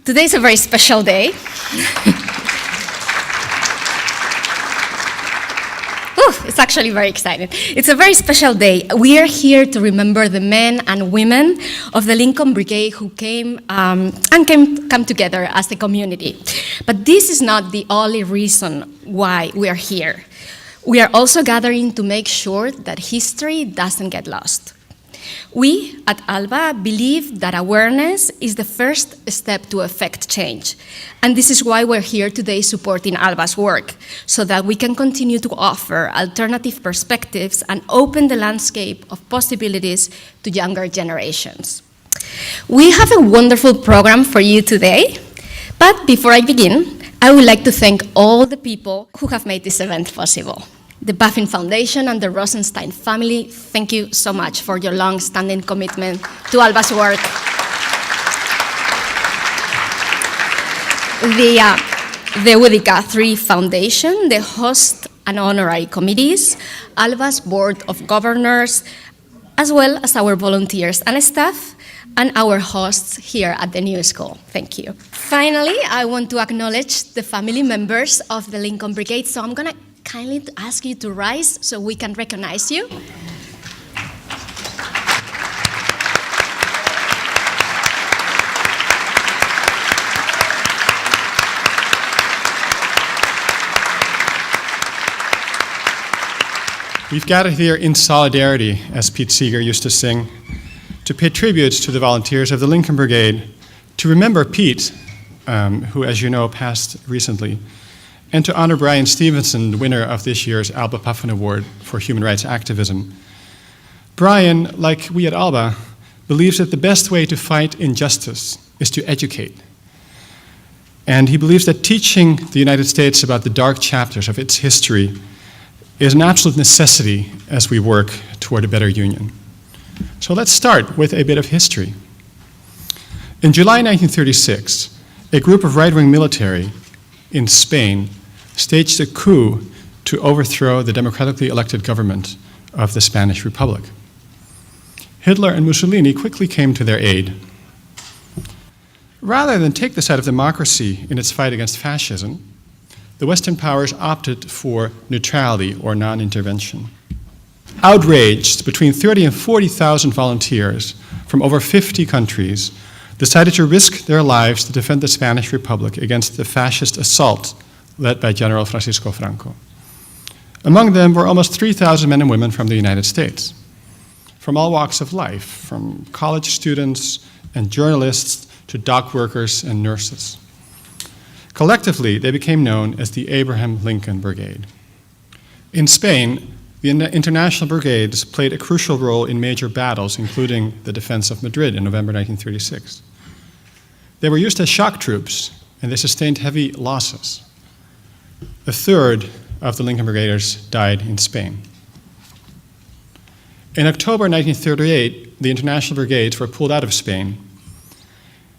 Today is a very special day. It's actually very exciting. It's a very special day. We are here to remember the men and women of the Lincoln Brigade who came together as a community. But this is not the only reason why we are here. We are also gathering to make sure that history doesn't get lost. We at Alba believe that awareness is the first step to effect change. And this is why we're here today supporting Alba's work, so that we can continue to offer alternative perspectives and open the landscape of possibilities to younger generations. We have a wonderful program for you today, but before I begin, I would like to thank all the people who have made this event possible. The Buffin Foundation and the Rosenstein family, thank you so much for your long-standing commitment to Alba's work. The Woody Guthrie Foundation, the host and honorary committees, Alba's Board of Governors, as well as our volunteers and staff, and our hosts here at the new school. Thank you. Finally, I want to acknowledge the family members of the Lincoln Brigade, so I'm going to kindly ask you to rise so we can recognize you. We've gathered here in solidarity, as Pete Seeger used to sing, to pay tributes to the volunteers of the Lincoln Brigade, to remember Pete, who, as you know, passed recently, and to honor Brian Stevenson, the winner of this year's Alba Puffin Award for Human Rights Activism. Brian, like we at Alba, believes that the best way to fight injustice is to educate. And he believes that teaching the United States about the dark chapters of its history is an absolute necessity as we work toward a better union. So let's start with a bit of history. In July 1936, a group of right-wing military in Spain staged a coup to overthrow the democratically elected government of the Spanish Republic. Hitler and Mussolini quickly came to their aid. Rather than take the side of democracy in its fight against fascism, the Western powers opted for neutrality or non-intervention. Outraged, between 30 and 40,000 volunteers from over 50 countries decided to risk their lives to defend the Spanish Republic against the fascist assault led by General Francisco Franco. Among them were almost 3,000 men and women from the United States, from all walks of life, from college students and journalists to dock workers and nurses. Collectively, they became known as the Abraham Lincoln Brigade. In Spain, the international brigades played a crucial role in major battles, including the defense of Madrid in November 1936. They were used as shock troops, and they sustained heavy losses. A third of the Lincoln Brigaders died in Spain. In October 1938, the international brigades were pulled out of Spain.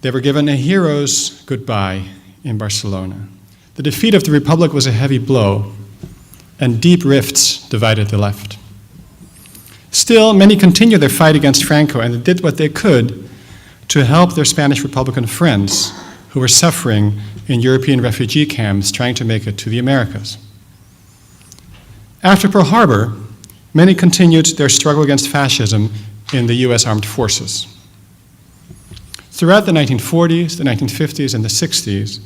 They were given a hero's goodbye in Barcelona. The defeat of the Republic was a heavy blow, and deep rifts divided the left. Still, many continued their fight against Franco, and they did what they could to help their Spanish Republican friends who were suffering in European refugee camps trying to make it to the Americas. After Pearl Harbor, many continued their struggle against fascism in the US Armed Forces. Throughout the 1940s, the 1950s, and the 60s,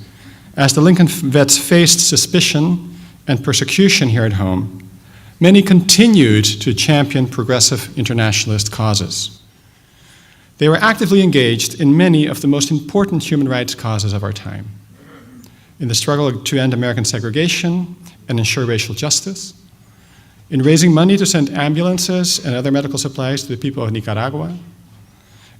as the Lincoln vets faced suspicion and persecution here at home, many continued to champion progressive internationalist causes. They were actively engaged in many of the most important human rights causes of our time. In the struggle to end American segregation and ensure racial justice, in raising money to send ambulances and other medical supplies to the people of Nicaragua,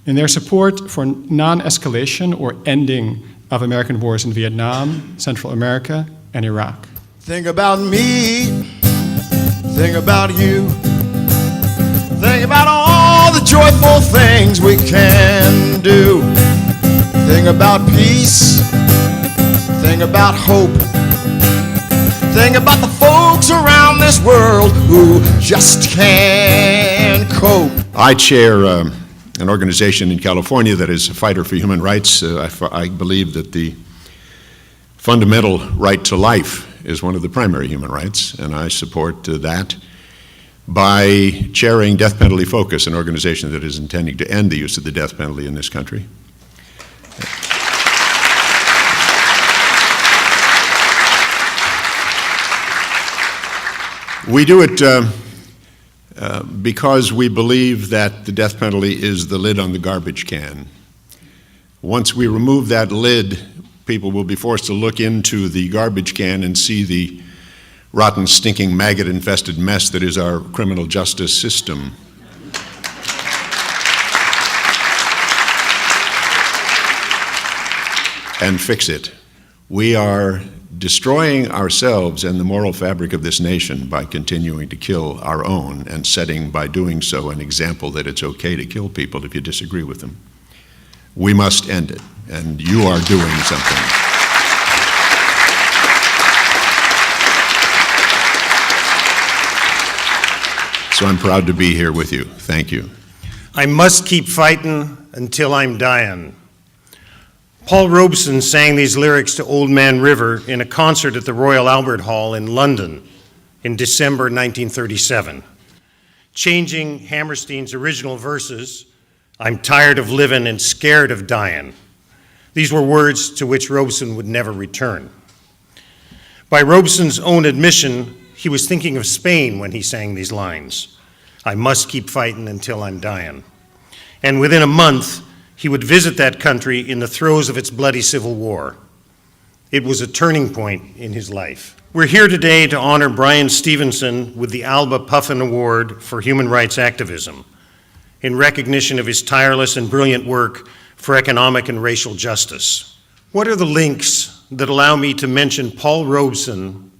in their support for non-escalation or ending of American wars in Vietnam, Central America, and Iraq. Think about me, think about you, think about all the joyful things we can do. Think about peace, think about hope, think about the folks around this world who just can't cope. I chair an organization in California that is a fighter for human rights. I believe that the fundamental right to life is one of the primary human rights, and I support that by chairing Death Penalty Focus, an organization that is intending to end the use of the death penalty in this country. We do it because we believe that the death penalty is the lid on the garbage can. Once we remove that lid, people will be forced to look into the garbage can and see the rotten, stinking, maggot-infested mess that is our criminal justice system. And fix it. We are destroying ourselves and the moral fabric of this nation by continuing to kill our own and setting, by doing so, an example that it's okay to kill people if you disagree with them. We must end it, and you are doing something. So I'm proud to be here with you. Thank you. I must keep fighting until I'm dying. Paul Robeson sang these lyrics to Old Man River in a concert at the Royal Albert Hall in London in December 1937. Changing Hammerstein's original verses, I'm tired of living and scared of dying. These were words to which Robeson would never return. By Robeson's own admission, he was thinking of Spain when he sang these lines. I must keep fighting until I'm dying. And within a month, he would visit that country in the throes of its bloody civil war. It was a turning point in his life. We're here today to honor Bryan Stevenson with the Alba Puffin Award for Human Rights Activism in recognition of his tireless and brilliant work for economic and racial justice. What are the links that allow me to mention Paul Robeson,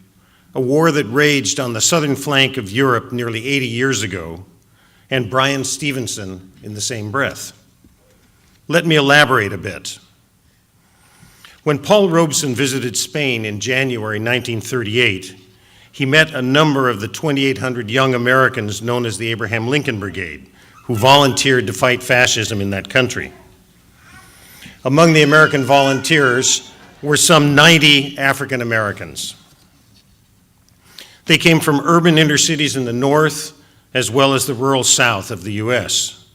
a war that raged on the southern flank of Europe nearly 80 years ago, and Bryan Stevenson in the same breath? Let me elaborate a bit. When Paul Robeson visited Spain in January 1938, he met a number of the 2,800 young Americans known as the Abraham Lincoln Brigade, who volunteered to fight fascism in that country. Among the American volunteers were some 90 African Americans. They came from urban inner cities in the north, as well as the rural south of the US.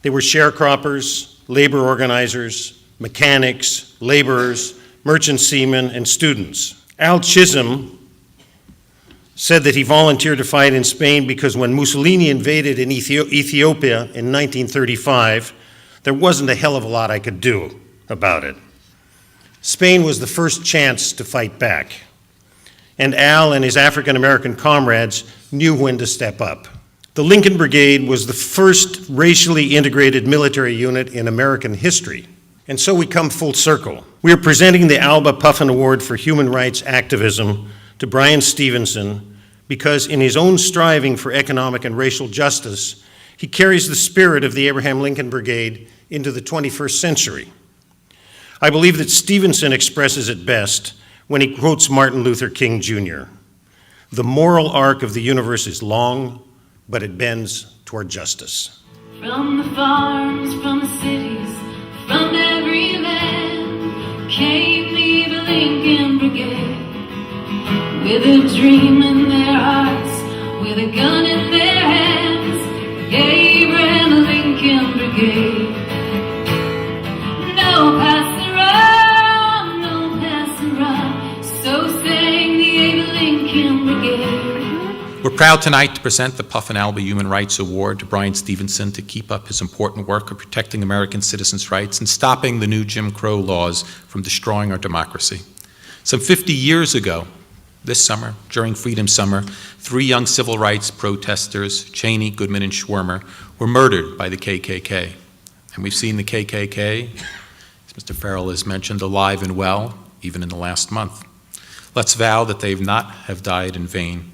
They were sharecroppers, labor organizers, mechanics, laborers, merchant seamen, and students. Al Chisholm said that he volunteered to fight in Spain because when Mussolini invaded in Ethiopia in 1935, there wasn't a hell of a lot I could do about it. Spain was the first chance to fight back, and Al and his African-American comrades knew when to step up. The Lincoln Brigade was the first racially integrated military unit in American history. And so we come full circle. We are presenting the Alba Puffin Award for Human Rights Activism to Bryan Stevenson because in his own striving for economic and racial justice, he carries the spirit of the Abraham Lincoln Brigade into the 21st century. I believe that Stevenson expresses it best when he quotes Martin Luther King Jr. The moral arc of the universe is long, but it bends toward justice. From the farms, from the cities, from every land came the Lincoln Brigade, with a dream in their hearts, with a gun in their hands, the Abraham Lincoln Brigade. No passera, no passera, so sang the Abraham Lincoln Brigade. We're proud tonight to present the Puffin Alba Human Rights Award to Bryan Stevenson to keep up his important work of protecting American citizens' rights and stopping the new Jim Crow laws from destroying our democracy. Some 50 years ago, this summer, during Freedom Summer, 3 young civil rights protesters, Cheney, Goodman, and Schwermer, were murdered by the KKK. And we've seen the KKK, as Mr. Farrell has mentioned, alive and well, even in the last month. Let's vow that they not have died in vain.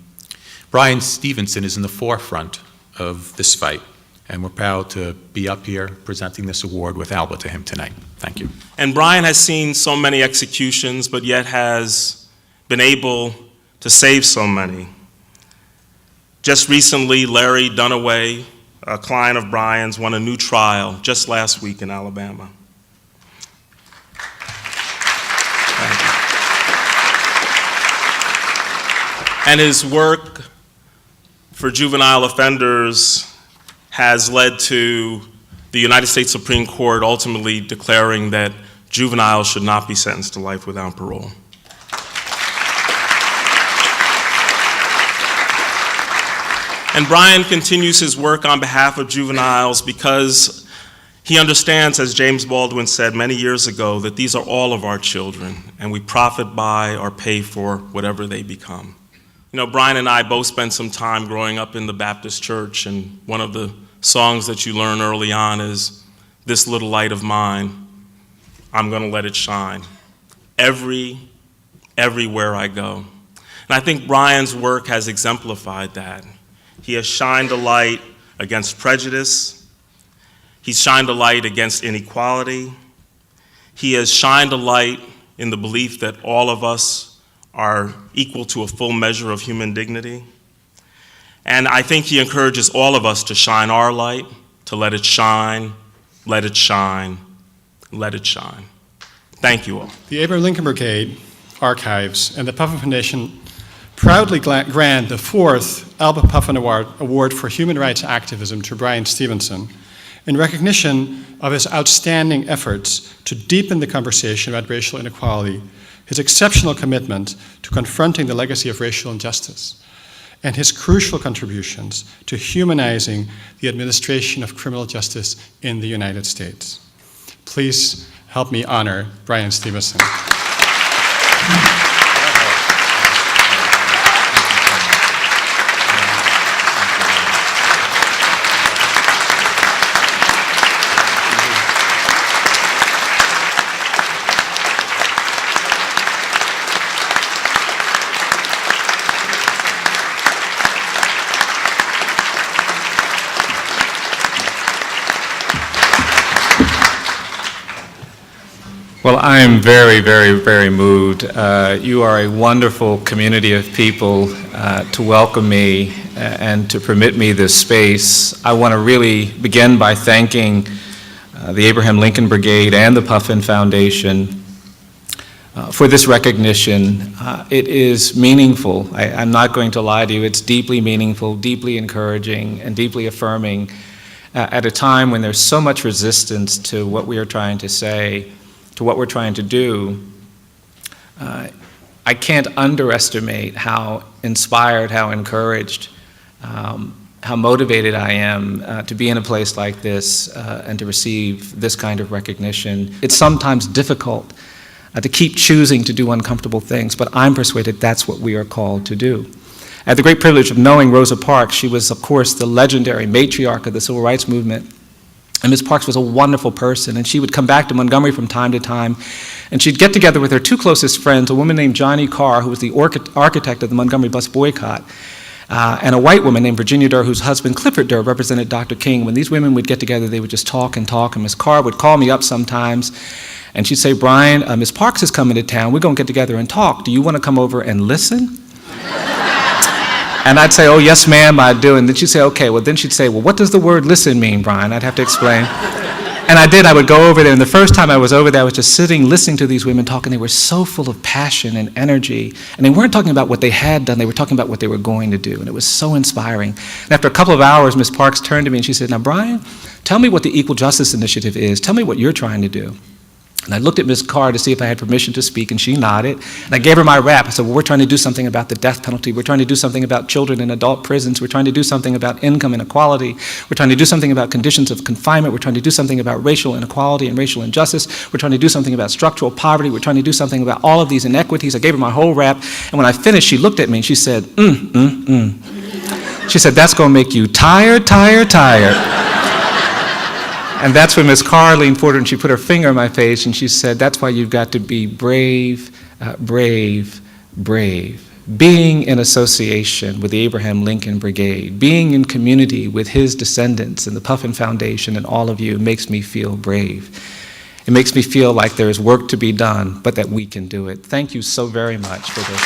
Bryan Stevenson is in the forefront of this fight, and we're proud to be up here presenting this award with Alba to him tonight. Thank you. And Bryan has seen so many executions, but yet has been able to save so many. Just recently, Larry Dunaway a client of Brian's, won a new trial just last week in Alabama. And his work for juvenile offenders has led to the United States Supreme Court ultimately declaring that juveniles should not be sentenced to life without parole. And Brian continues his work on behalf of juveniles because he understands, as James Baldwin said many years ago, that these are all of our children, and we profit by or pay for whatever they become. You know, Brian and I both spent some time growing up in the Baptist church, and one of the songs that you learn early on is, "This little light of mine, I'm gonna let it shine everywhere I go." And I think Brian's work has exemplified that. He has shined a light against prejudice. He's shined a light against inequality. He has shined a light in the belief that all of us are equal to a full measure of human dignity. And I think he encourages all of us to shine our light, to let it shine, let it shine, let it shine. Thank you all. The Abraham Lincoln Brigade Archives and the Puffin Foundation proudly grant the 4th Alba Puffin Award for Human Rights Activism to Brian Stevenson in recognition of his outstanding efforts to deepen the conversation about racial inequality, his exceptional commitment to confronting the legacy of racial injustice, and his crucial contributions to humanizing the administration of criminal justice in the United States. Please help me honor Brian Stevenson. Well, I am very, very, very moved. You are a wonderful community of people to welcome me and to permit me this space. I want to really begin by thanking the Abraham Lincoln Brigade and the Puffin Foundation for this recognition. It is meaningful. I'm not going to lie to you. It's deeply meaningful, deeply encouraging, and deeply affirming at a time when there's so much resistance to what we are trying to say, to what we're trying to do. I can't underestimate how inspired, how encouraged, how motivated I am to be in a place like this and to receive this kind of recognition. It's sometimes difficult to keep choosing to do uncomfortable things, but I'm persuaded that's what we are called to do. I had the great privilege of knowing Rosa Parks. She was, of course, the legendary matriarch of the Civil Rights Movement. And Ms. Parks was a wonderful person, and she would come back to Montgomery from time to time, and she'd get together with her 2 closest friends, a woman named Johnny Carr, who was the architect of the Montgomery bus boycott, and a white woman named Virginia Durr, whose husband Clifford Durr represented Dr. King. When these women would get together, they would just talk, and Ms. Carr would call me up sometimes, and she'd say, "Brian, Ms. Parks is coming to town. We're going to get together and talk. Do you want to come over and listen?" And I'd say, "Oh, yes, ma'am, I do." And then she'd say, "Okay." Well, then she'd say, "Well, what does the word listen mean, Brian?" I'd have to explain. And I did. I would go over there. And the first time I was over there, I was just sitting, listening to these women talk. And they were so full of passion and energy. And they weren't talking about what they had done. They were talking about what they were going to do. And it was so inspiring. And after a couple of hours, Ms. Parks turned to me and she said, "Now, Brian, tell me what the Equal Justice Initiative is. Tell me what you're trying to do." And I looked at Ms. Carr to see if I had permission to speak, and she nodded. And I gave her my rap. I said, "Well, we're trying to do something about the death penalty. We're trying to do something about children in adult prisons. We're trying to do something about income inequality. We're trying to do something about conditions of confinement. We're trying to do something about racial inequality and racial injustice. We're trying to do something about structural poverty. We're trying to do something about all of these inequities." I gave her my whole rap. And when I finished, she looked at me and she said, She said, "That's going to make you tired, tired, tired." And that's when Ms. Carr leaned forward and she put her finger in my face and she said, "That's why you've got to be brave, brave, brave. Being in association with the Abraham Lincoln Brigade, being in community with his descendants and the Puffin Foundation and all of you makes me feel brave. It makes me feel like there is work to be done, but that we can do it." Thank you so very much for this.